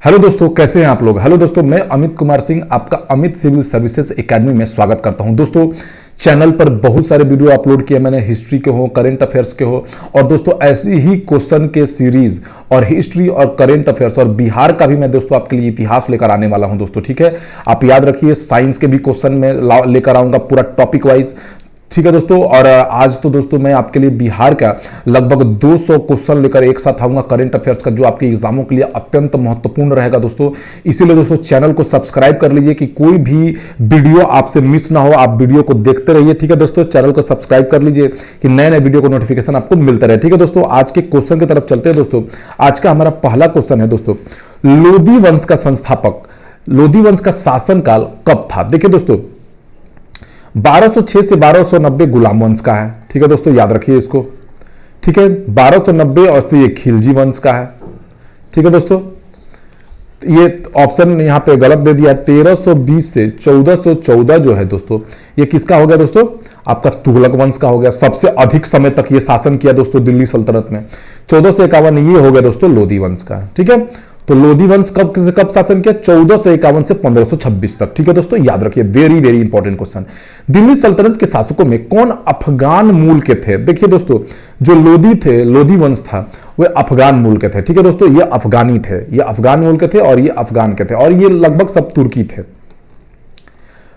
Hello दोस्तों, कैसे हैं आप लोग। हेलो दोस्तों, मैं अमित कुमार सिंह आपका अमित सिविल सर्विसेज एकेडमी में स्वागत करता हूं। दोस्तों, चैनल पर बहुत सारे वीडियो अपलोड किए मैंने, हिस्ट्री के हो, करंट अफेयर्स के हो, और दोस्तों ऐसी ही क्वेश्चन के सीरीज और हिस्ट्री और करंट अफेयर्स और बिहार का भी मैं दोस्तों आपके लिए इतिहास लेकर आने वाला हूं दोस्तों। ठीक है, आप याद रखिए, साइंस के भी क्वेश्चन में लेकर आऊंगा पूरा टॉपिक वाइज। ठीक है दोस्तों, और आज तो दोस्तों मैं आपके लिए बिहार का लगभग 200 क्वेश्चन लेकर एक साथ आऊंगा करंट अफेयर्स का, जो आपके एग्जामों के लिए अत्यंत महत्वपूर्ण रहेगा दोस्तों। इसीलिए दोस्तों चैनल को सब्सक्राइब कर लीजिए कि कोई भी वीडियो आपसे मिस ना हो, आप वीडियो को देखते रहिए। ठीक है दोस्तों, चैनल को सब्सक्राइब कर लीजिए कि नए नए वीडियो को नोटिफिकेशन आपको मिलता रहे। ठीक है दोस्तों, आज के क्वेश्चन की तरफ चलते हैं दोस्तों। आज का हमारा पहला क्वेश्चन है दोस्तों, लोधी वंश का संस्थापक, लोधी वंश का शासनकाल कब था। देखिए दोस्तों, 1206 से 1290 गुलाम वंश का है। ठीक है दोस्तों, याद रखिए इसको। ठीक है, 1290 और से ये खिलजी वंश का है। ठीक है दोस्तों, ये ऑप्शन यहां पे गलत दे दिया। 1320 से 1414 जो है दोस्तों, ये किसका हो गया दोस्तों, आपका तुगलक वंश का हो गया। सबसे अधिक समय तक ये शासन किया दोस्तों दिल्ली सल्तनत में। 1451 ये हो गया दोस्तों लोधी वंश का। ठीक है, तो लोधी वंश कब शासन किया, 1451 से 1526 तक। ठीक है दोस्तों, याद रखिए, very very important question. Delhi सल्तनत के शासकों में कौन अफगान मूल के थे। देखिए दोस्तों, जो लोधी थे, लोधी वंश था, वे अफगान मूल के थे। ठीक है दोस्तों, ये अफगानी थे, ये अफगान मूल के थे और ये अफगान के थे, और ये लगभग सब तुर्की थे।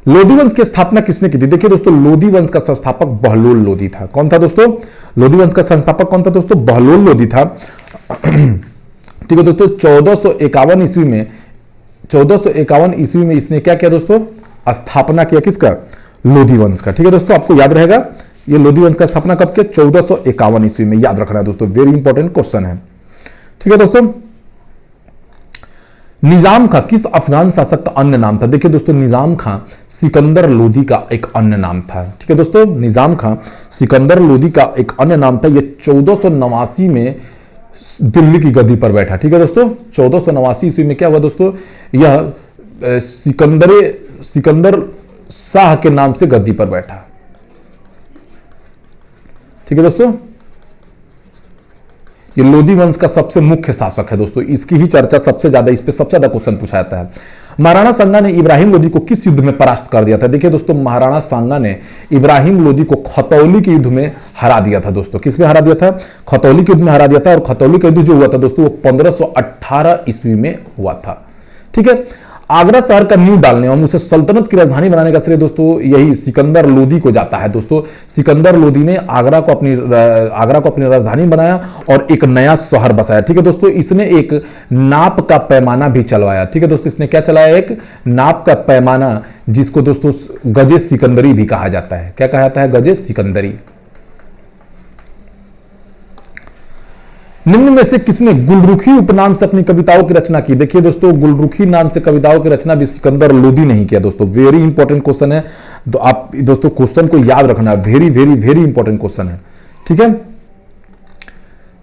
लोधी वंश की स्थापना किसने की थी। देखिए दोस्तों, लोधी वंश का संस्थापक बहलोल लोधी था। कौन था दोस्तों, लोधी वंश का संस्थापक कौन था दोस्तों, बहलोल लोधी था। ठीक है दोस्तों, 1451 ईस्वी में, 1451 ईस्वी में इसने क्या किया दोस्तों, स्थापना किया किसका, लोधी वंश का। ठीक है दोस्तों, आपको याद रहेगा ये लोधी वंश का स्थापना कब किया, 1451 ईस्वी में। याद रखना है दोस्तों, वेरी इंपॉर्टेंट क्वेश्चन है। ठीक है दोस्तों, निजाम खां किस अफगान शासक का अन्य नाम था। देखिए दोस्तों, निजाम खां सिकंदर लोधी का एक अन्य नाम था। ठीक है दोस्तों, निजाम खां सिकंदर लोधी का एक अन्य नाम था। यह 1489 में दिल्ली की गद्दी पर बैठा। ठीक है दोस्तों, 1489 ईस्वी में क्या हुआ दोस्तों, यह सिकंदर शाह के नाम से गद्दी पर बैठा। ठीक है दोस्तों, ये लोधी वंश का सबसे मुख्य शासक है दोस्तों, इसकी ही चर्चा सबसे ज्यादा, इस पे सबसे ज्यादा क्वेश्चन पूछा जाता है। महाराणा सांगा ने इब्राहिम लोधी को किस युद्ध में परास्त कर दिया था। देखिए दोस्तों, महाराणा सांगा ने इब्राहिम लोधी को खतौली के युद्ध में हरा दिया था दोस्तों। किसमें हरा दिया था, खतौली के युद्ध में हरा दिया था। और खतौली का युद्ध जो हुआ था दोस्तों, वो 1518 ईस्वी में हुआ था। ठीक है, आगरा शहर का नींव डालने और उसे सल्तनत की राजधानी बनाने का श्रेय दोस्तों यही सिकंदर लोधी को जाता है दोस्तों। सिकंदर लोधी ने आगरा को अपनी राजधानी बनाया और एक नया शहर बसाया। ठीक है दोस्तों, इसने एक नाप का पैमाना भी चलवाया। ठीक है दोस्तों, इसने क्या चलाया, एक नाप का पैमाना, जिसको दोस्तों गजे सिकंदरी भी कहा जाता है। क्या कहा जाता है, गजे सिकंदरी। निम्न में से किसने गुलरुखी उपनाम से अपनी कविताओं की रचना की। देखिए दोस्तों, गुलरुखी नाम से कविताओं की रचना भी सिकंदर लोधी नहीं किया दोस्तों। वेरी इंपॉर्टेंट क्वेश्चन है, तो आप दोस्तों क्वेश्चन को याद रखना, very very very important question है। ठीक है,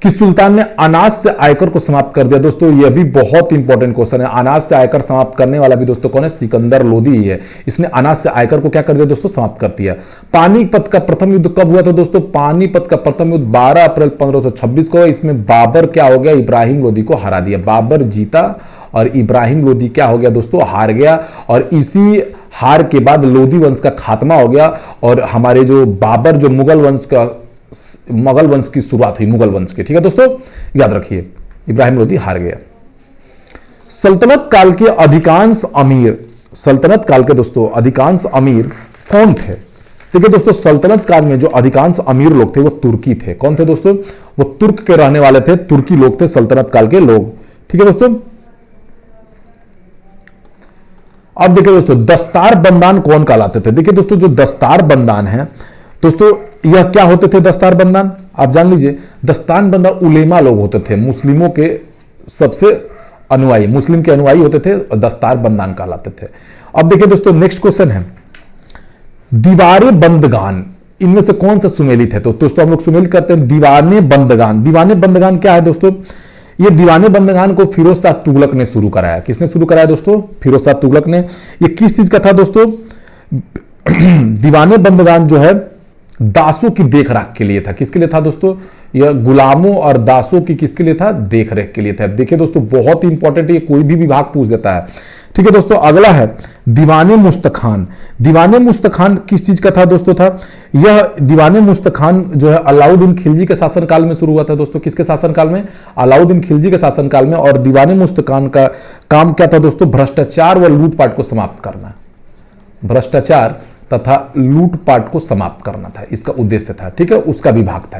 किस सुल्तान ने अनाज से आयकर को समाप्त कर दिया। दोस्तों यह भी बहुत इंपॉर्टेंट क्वेश्चन है। अनाज से आयकर समाप्त करने वाला भी दोस्तों कौन है, सिकंदर लोधी ही है। इसने अनाज से आयकर को क्या कर दिया दोस्तों, समाप्त कर दिया। पानीपत का प्रथम युद्ध कब हुआ था दोस्तों, पानीपत का प्रथम युद्ध 12 अप्रैल 1526 को। इसमें बाबर क्या हो गया, इब्राहिम लोधी को हरा दिया। बाबर जीता और इब्राहिम लोधी क्या हो गया दोस्तों, हार गया। और इसी हार के बाद लोधी वंश का खात्मा हो गया और हमारे जो बाबर, जो मुगल वंश की शुरुआत हुई, मुगल वंश की। ठीक है दोस्तों, याद रखिए, इब्राहिम लोधी हार गया। सल्तनत काल के अधिकांश अमीर, सल्तनत काल के दोस्तों अधिकांश अमीर कौन थे। देखिए दोस्तों, सल्तनत काल में जो अधिकांश अमीर लोग थे वो तुर्की थे। कौन थे दोस्तों, वो तुर्क के रहने वाले थे, तुर्की लोग थे सल्तनत काल के लोग। ठीक है दोस्तों, अब देखिए दोस्तों, दस्तार बंदान कौन कहलाते थे। देखिए दोस्तों, जो दस्तार बंदान है दोस्तों, यह क्या होते थे दस्तार बंदान, आप जान लीजिए। दस्तार बंदान उलेमा लोग होते थे, मुस्लिमों के सबसे अनुयायी, मुस्लिम के अनुयायी होते थे, दस्तार बंदान कहलाते थे। अब देखिए दोस्तों, नेक्स्ट क्वेश्चन है, दीवारे बंदगान इनमें से कौन सा सुमेलित है। तो दोस्तों हम लोग सुमेलित करते हैं दीवाने बंदगान। दीवाने बंदगान क्या है दोस्तों, ये दीवाने बंदगान को फिरोज शाह तुगलक ने शुरू कराया। किसने शुरू कराया दोस्तों, फिरोज शाह तुगलक ने। ये किस चीज का था दोस्तों, दीवाने बंदगान जो है दासों की देखरेख के लिए था। किसके लिए था दोस्तों? यह गुलामों और दासों की किसके लिए था? देखरेख के लिए था। देखिए दोस्तों बहुत ही इंपॉर्टेंट है, कोई भी विभाग पूछ देता है। ठीक है दोस्तों, अगला है दीवाने मुस्तखान। दीवाने मुस्तखान किस चीज का था दोस्तों? था यह दीवाने मुस्तखान जो है अलाउद्दीन खिलजी के शासनकाल में शुरू हुआ था दोस्तों। किसके शासनकाल में? अलाउद्दीन खिलजी के शासनकाल में। और दीवाने मुस्तखान का काम क्या था दोस्तों? भ्रष्टाचार व लूटपाट को समाप्त करना। भ्रष्टाचार तथा लूटपाट को समाप्त करना था इसका उद्देश्य था। ठीक है, उसका विभाग था।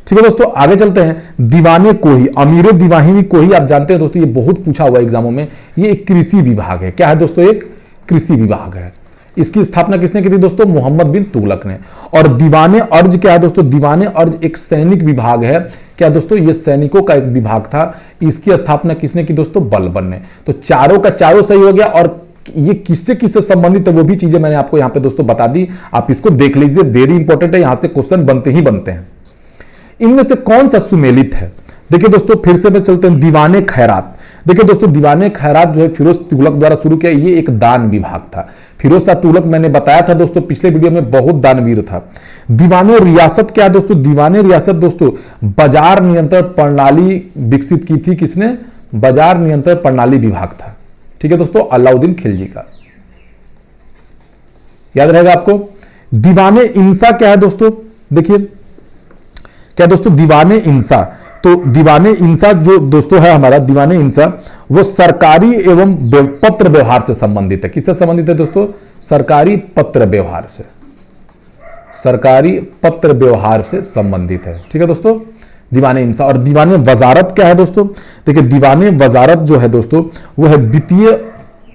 ठीक है दोस्तों, आगे चलते हैं। दीवाने कोही, अमीरे दीवानी कोही, आप जानते हैं दोस्तों ये बहुत पूछा हुआ एग्जामों में। ये एक कृषि विभाग है। क्या है दोस्तों? एक कृषि विभाग है। इसकी स्थापना किसने की थी दोस्तों? मोहम्मद बिन तुगलक ने। और दीवाने अर्ज क्या है दोस्तों? दीवाने अर्ज एक सैनिक विभाग है। क्या दोस्तों? ये सैनिकों का एक विभाग था। इसकी स्थापना किसने की दोस्तों? बलबन ने। तो चारों का चारों सही हो गया। और ये किससे किससे संबंधित है वो भी चीजें मैंने आपको यहां पे दोस्तों बता दी। आप इसको देख लीजिए, वेरी इंपॉर्टेंट है, यहां से क्वेश्चन बनते ही बनते हैं। इनमें से कौन सा सुमेलित है? देखिए दोस्तों फिर से चलते हैं दीवाने खैरात। देखिए दोस्तों दीवाने खैरात जो है फिरोज तुगलक द्वारा शुरू किया। ये एक दान विभाग था। फिरोज शाह तुगलक मैंने बताया था दोस्तों पिछले वीडियो में, बहुत दानवीर था। दीवाने रियासत क्या है दोस्तों? दीवाने रियासत दोस्तों बाजार नियंत्रण प्रणाली विकसित की थी। किसने? बाजार नियंत्रण प्रणाली विभाग था। ठीक है दोस्तों, अलाउद्दीन खिलजी का, याद रहेगा आपको। दीवाने इंसा क्या है दोस्तों? देखिए क्या दोस्तों? दीवाने इंसा, तो दीवाने इंसा जो दोस्तों है हमारा दीवाने इंसा, वो सरकारी एवं पत्र व्यवहार से संबंधित है। किससे संबंधित है दोस्तों? सरकारी पत्र व्यवहार से, सरकारी पत्र व्यवहार से संबंधित है। ठीक है दोस्तों, दीवाने इंसा। और दीवाने वजारत क्या है दोस्तों? देखिए दीवाने वजारत जो है दोस्तों वो है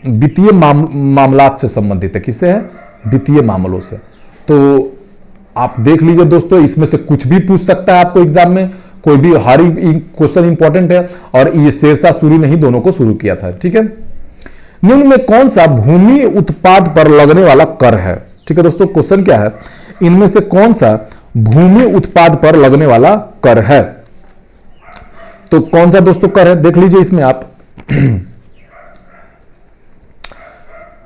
वित्तीय मामलात से संबंधित है। किससे है? वित्तीय मामलों से। तो आप देख लीजिए दोस्तों, इसमें से कुछ भी पूछ सकता है आपको एग्जाम में, कोई भी हर क्वेश्चन इंपॉर्टेंट है। और ये शेरशाह सूरी ने ही दोनों को शुरू किया था। ठीक है, निम्न में कौन सा भूमि उत्पाद पर लगने वाला कर है? ठीक है दोस्तों, क्वेश्चन क्या है? इनमें से कौन सा भूमि उत्पाद पर लगने वाला कर है? तो कौन सा दोस्तों कर है? देख लीजिए इसमें आप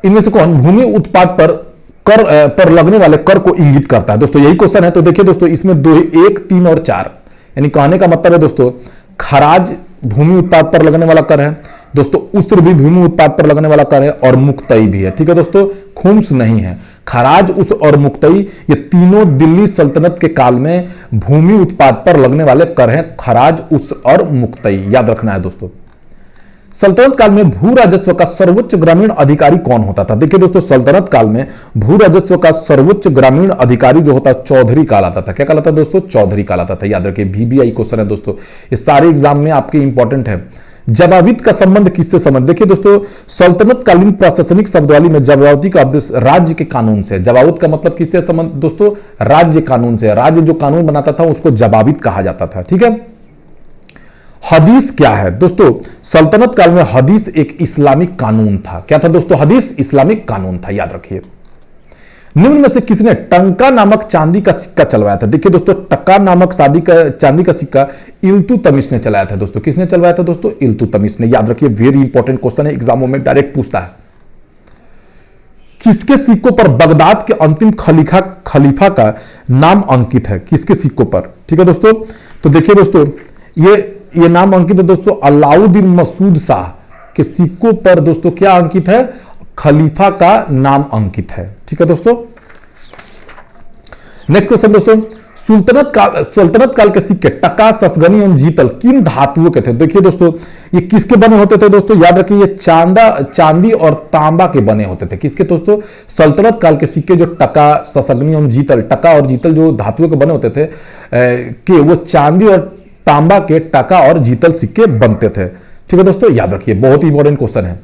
इनमें से कौन भूमि उत्पाद पर लगने वाले कर को इंगित करता है दोस्तों? यही क्वेश्चन है। तो देखिए दोस्तों इसमें 2, 1, 3 और 4, यानी कहने का मतलब है दोस्तों खराज भूमि उत्पाद पर लगने वाला कर है दोस्तों, उस्र भी भूमि उत्पाद पर लगने वाला कर है, और मुक्तई भी है। ठीक है दोस्तों, खुम्स नहीं है। खराज, उस्र और मुक्तई ये तीनों दिल्ली सल्तनत के काल में भूमि उत्पाद पर लगने वाले कर हैं। खराज, उस्र और मुक्तई याद रखना है दोस्तों। सल्तनत काल में भू राजस्व का सर्वोच्च ग्रामीण अधिकारी कौन होता था? देखिए दोस्तों सल्तनत काल में भू राजस्व का सर्वोच्च ग्रामीण अधिकारी जो होता चौधरी कहलाता था। क्या कहलाता दोस्तों? चौधरी कहलाता था। याद रखिए, VBI क्वेश्चन है दोस्तों, ये सारे एग्जाम में आपके इंपॉर्टेंट है। जवाबित का संबंध किससे संबंध? देखिए दोस्तों सल्तनत कालीन प्रशासनिक शब्दावली में जवाबती का राज्य के कानून से। जवाबित का मतलब किससे संबंध दोस्तों? राज्य कानून से। राज्य जो कानून बनाता था उसको जवाबित कहा जाता था। ठीक है। हदीस क्या है दोस्तों? सल्तनत काल में हदीस एक इस्लामिक कानून था। क्या था दोस्तों? हदीस इस्लामिक कानून था। याद रखिए। निम्न में से किसने टंका नामक चांदी का सिक्का चलवाया था? देखिए दोस्तों टक्का नामक चांदी का सिक्का इल्तुतमिश ने चलाया था दोस्तों। किसने चलवाया था दोस्तों? इल्तुतमिश ने। याद रखिए, वेरी इंपॉर्टेंट क्वेश्चन है, एग्जामों में डायरेक्ट पूछता है। किसके सिक्कों पर बगदाद के अंतिम खलीफा का नाम अंकित है? किसके सिक्कों पर? ठीक है दोस्तों, तो देखिए दोस्तों ये नाम अंकित है दोस्तों अलाउद्दीन मसूद शाह के सिक्कों पर दोस्तों क्या अंकित है? खलीफा का नाम अंकित है। ठीक है दोस्तों। नेक्स्ट क्वेश्चन दोस्तों, सल्तनत काल के सिक्के टका, ससगनी एवं जीतल किन धातुओं के थे? देखिए दोस्तों ये किसके बने होते थे दोस्तों? याद रखिए ये चांदी और तांबा के बने होते थे। किसके दोस्तों? सल्तनत काल के सिक्के जो टका, ससगनी एवं जीतल, टका और जीतल जो धातुओं के बने होते थे कि वो चांदी और तांबा के टका और जीतल सिक्के बनते थे। ठीक है दोस्तों, याद रखिए, बहुत ही इंपॉर्टेंट क्वेश्चन है।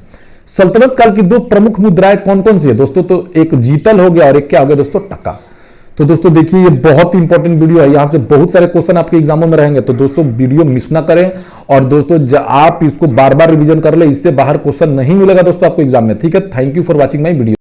सल्तनत काल की 2 प्रमुख मुद्राएं कौन कौन सी है दोस्तों? तो एक जीतल हो गया और एक क्या हो गया दोस्तों? टका। तो दोस्तों देखिए ये बहुत ही इंपॉर्टेंट वीडियो है, यहां से बहुत सारे क्वेश्चन आपके एग्जामों में रहेंगे। तो दोस्तों वीडियो मिस ना करें और दोस्तों आप इसको बार बार रिवीजन कर ले, इससे बाहर क्वेश्चन नहीं मिलेगा दोस्तों आपको एग्जाम में। ठीक है, thank you for watching my video.